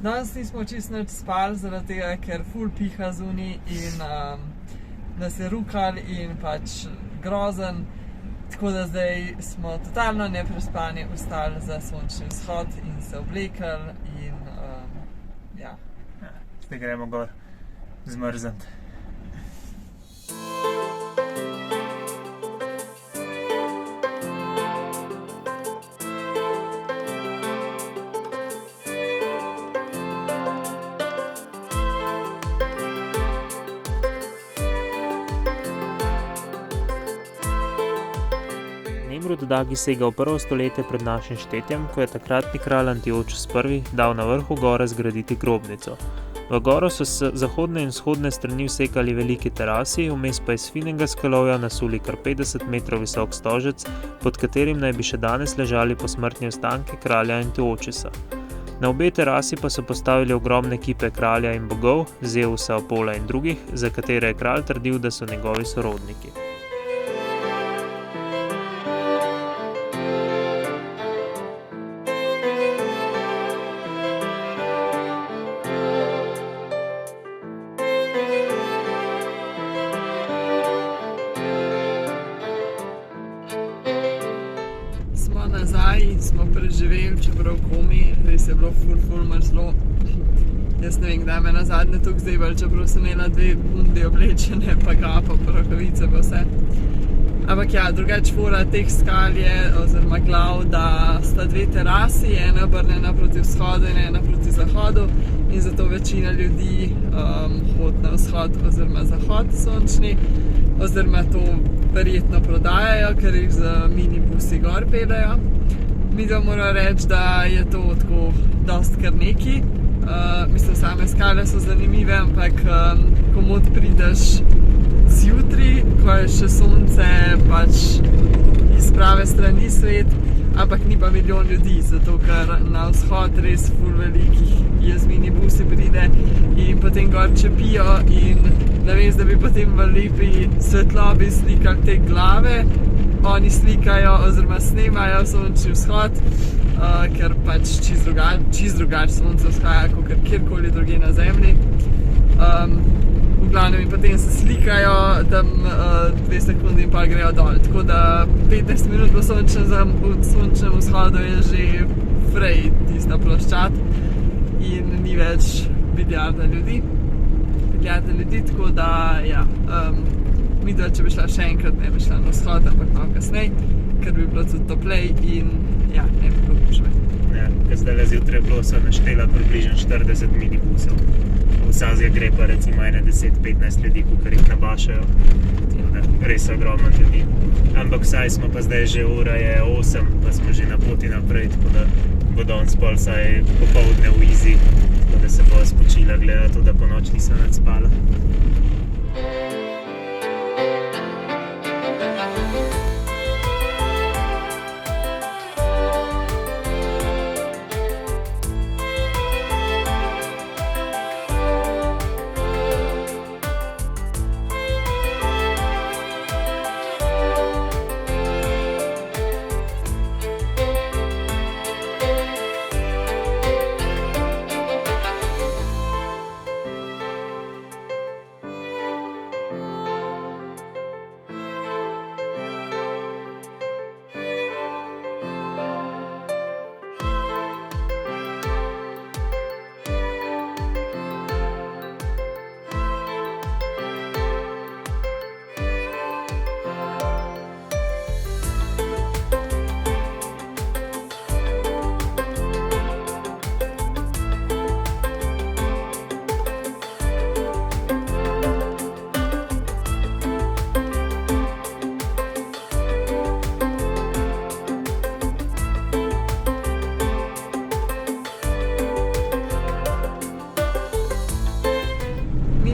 Danes nismo čisto nič spali, zaradi tega, ker ful piha zunaj in nas je rukal in pač grozen. Tako da zdaj smo totalno neprespani vstali za sončni vzhod in se oblekli in ja. Zdaj gremo gor zmrzniti. Nemrod Dagi sega v prvo stoletje pred našim štetjem, ko je takratni kralj Antiochus I dal na vrhu gore zgraditi grobnico. V goro so s zahodne in vzhodne strani vsekali veliki terasi, vmes pa iz finega skalovja nasuli kar 50 metrov visok stožec, pod katerim naj bi še danes ležali posmrtni ostanki kralja Antiochusa. Na obe terasi pa so postavili ogromne kipe kralja in bogov, Zeusa, Apola in drugih, za katere je kralj trdil, da so njegovi sorodniki. Smo nazaj in smo preživeli, čeprav komi, res je bilo ful mrzlo. Jaz ne vem, kdaj me nazadnje tukaj zdaj, čeprav sem imela 2 bundi oblečene, pa kapo, pa rokavice, pa vse. Ampak ja, drugače fora teh skal je, oziroma glav, da sta 2 terasi, ena obrnjena proti vzhodu in ena proti zahodu in zato večina ljudi hodi na vzhod oziroma zahod sončni, oziroma to verjetno prodajajo, ker jih z minibusi gor peljejo. Mi da moram reči, da je to tako dost kar neki. Mislim, same skale so zanimive, ampak komod prideš zjutri, ko je še sonce pač iz prave strani svet, ampak ni pa milijon ljudi, zato ker na vzhod res ful velikih je z minibusi pride in potem gor čepijo in namesto da bi potem v lepi svetlobi slikali te glave, oni slikajo oziroma snemajo sončni vzhod, ker pač čisto drugače sonce vzhaja kot kjerkoli drugje na zemlji. V glavnem in potem se slikajo, tam 2 sekundi in pa grejo dol, tako da 15 minut po sončnem vzhodu je že frej tista ploščad in ni več milijarda ljudi, tako da ja, midva, če bi šla še enkrat, ne bi šla na vzhod, ampak malo kasneje, ker bi bilo tudi toplej in ja, ne bi bilo gužve. Ja, ker zdaj zjutraj bilo so naštela približno 40 minibusov. Vsazga gre pa recimo 10-15 ljudi, kakor jih nabašajo. Res ogromno ljudi. Ampak vsaj smo pa zdaj že ura je 8, pa smo že na poti naprej, tako da bo danes pol vsaj popoldne v izi, tako da se bo spočila glede na to, da po noč nisem več spala.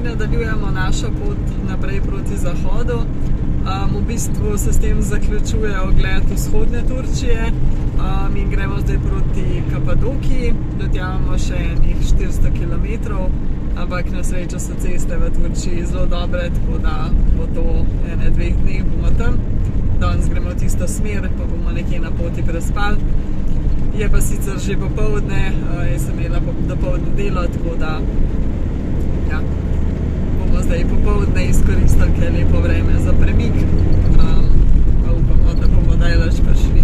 Nadaljujemo našo pot naprej proti zahodu. V bistvu se s tem zaključuje ogled vzhodne Turčije. Mi gremo zdaj proti Kapadokiji, do tja imamo še enih 400 km, ampak na srečo so ceste v Turčiji zelo dobre, tako da bo to 1-2 dni bomo tam. Danes gremo v tisto smer, pa bomo nekje na poti prespali. Je pa sicer že popoldne, jaz sem imela dopoldne na delo, tako da ja, bomo zdaj popoldne izkoristili, ker je lepo vreme za premik. Pa upamo, da bomo daleč prišli.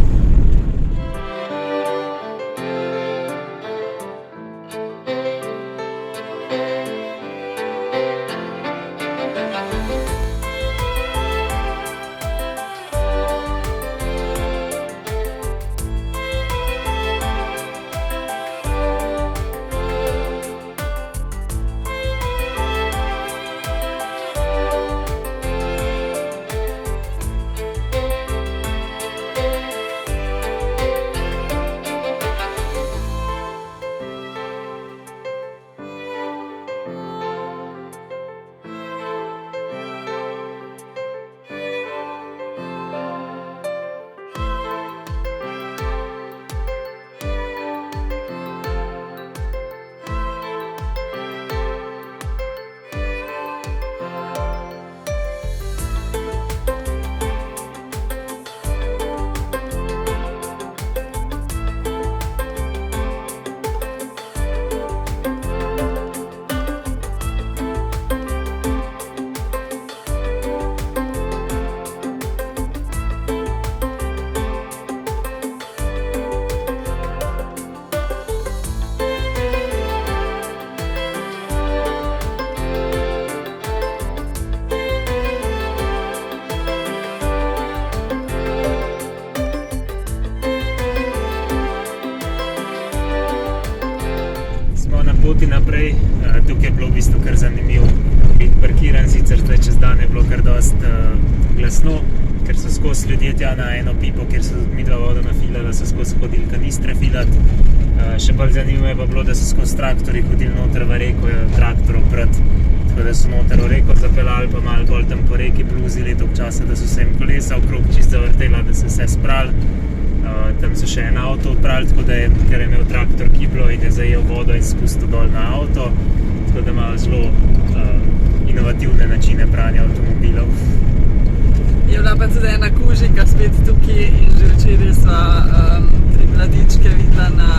Poti naprej, tukaj je bilo v bistvu kar zanimivo biti parkiran, sicer zdaj čez dan je bilo kar dost glasno, ker so skozi ljudje tja na eno pipo, kjer so midva vodo nafilala, so skozi hodili kanistre filat. Še bolj zanimivo je pa bilo, da so skozi traktorji hodili noter v reko, traktor oprat, tako da so noter v reko zapeljali, pa malo bolj tam po reki bluzili toliko časa, da so se jim kolesa okrog čisto zavrtela, da se vse sprali. Tam so še en avto odprali, tako da je, ker je imel traktor kiblo in je zajel vodo in spustil dol na avto, tako da imajo zelo inovativne načine pranja avtomobilov. Je bila pa tudi ena kužika spet tukaj in že včeraj sva 3 mladičke videla na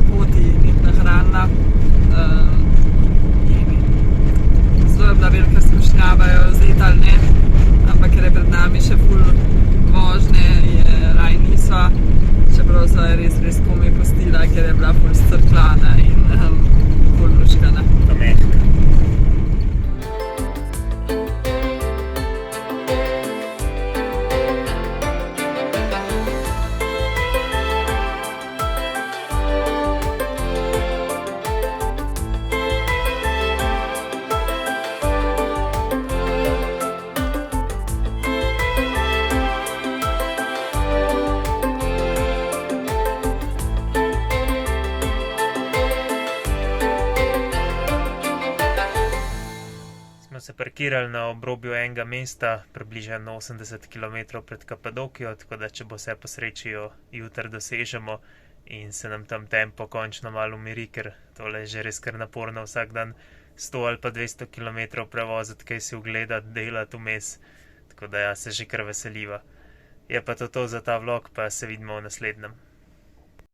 poti in jih nahranila. Zelo je bila velika skušnjava, jo vzeti ali ne, ampak ker je pred nami še ful vožnje, je raj nisva. Čeprav so je res komaj pustila, ker je bila ful scrklana in ful luškana. Pa mehka. Se parkirali na obrobju enega mesta, približno 80 km pred Kapadokijo, tako da če bo vse po sreči, jo jutri dosežemo in se nam tam tempo končno malo umiri, ker tole je že res kar naporno vsak dan 100 ali pa 200 km prevoziti, kaj si ogledati, delati vmes, tako da ja, se že kar veseliva. Je pa to za ta vlog, pa se vidimo v naslednjem.